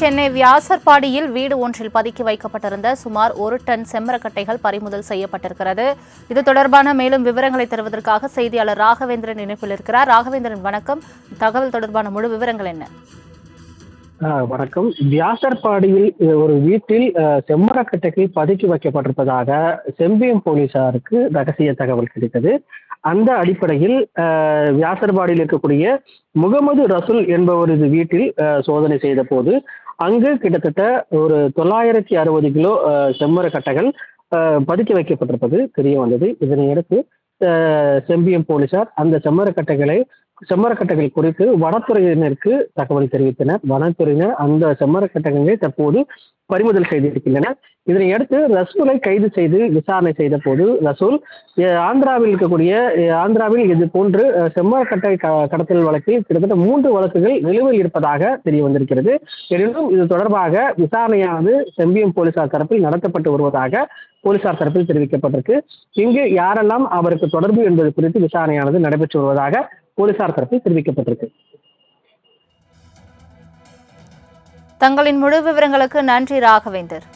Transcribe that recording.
சென்னை வியாசர்பாடியில் வீடு ஒன்றில் பதுக்கி வைக்கப்பட்டிருந்த சுமார் 1 டன் செம்மரக்கட்டைகள் பறிமுதல் செய்யப்பட்டிருக்கிறது. இது தொடர்பான மேலும் விவரங்களை தருவதற்காக செய்தியாளர் ராகவேந்திரன் இணைப்பில் இருக்கிறார். ராகவேந்திரன், வணக்கம். தகவல் தொடர்பான முழு விவரங்கள் என்ன? வணக்கம். வியாசர்பாடியில் ஒரு வீட்டில் செம்மரக்கட்டைகள் பதுக்கி வைக்கப்பட்டிருப்பதாக செம்பியம் போலீசாருக்கு ரகசிய தகவல் கிடைத்தது. அந்த அடிப்படையில் வியாசர்பாடியில் இருக்கக்கூடிய முகமது ரசூல் என்பவரது வீட்டில் சோதனை செய்த போது அங்கு கிட்டத்தட்ட ஒரு 960 கிலோ செம்மரக்கட்டைகள் பதுக்கி வைக்கப்பட்டிருப்பது தெரிய வந்தது. இதனையடுத்து செம்பியம் போலீசார் அந்த செம்மரக்கட்டைகள் குறித்து வனத்துறையினருக்கு தகவல் தெரிவித்தனர். வனத்துறையினர் அந்த செம்மரக்கட்டைகளை தற்போது பறிமுதல் செய்திருக்கின்றனர். இதனையடுத்து ரசூலை கைது செய்து விசாரணை செய்த போது ரசூல் ஆந்திராவில் இது போன்று செம்மரக்கட்டை கடத்தல் வழக்கில் கிட்டத்தட்ட 3 வழக்குகள் நிலுவையில் இருப்பதாக தெரிய வந்திருக்கிறது. எனினும் இது தொடர்பாக விசாரணையானது செம்பியம் போலீசார் தரப்பில் நடத்தப்பட்டு வருவதாக போலீசார் தரப்பில் தெரிவிக்கப்பட்டிருக்கு. இங்கு யாரெல்லாம் அவருக்கு தொடர்பு என்பது குறித்து விசாரணையானது நடைபெற்று வருவதாக போலீசார் தரப்பில் தெரிவிக்கப்பட்டிருக்கு. தங்களின் முழு விவரங்களுக்கு நன்றி ராகவேந்தர்.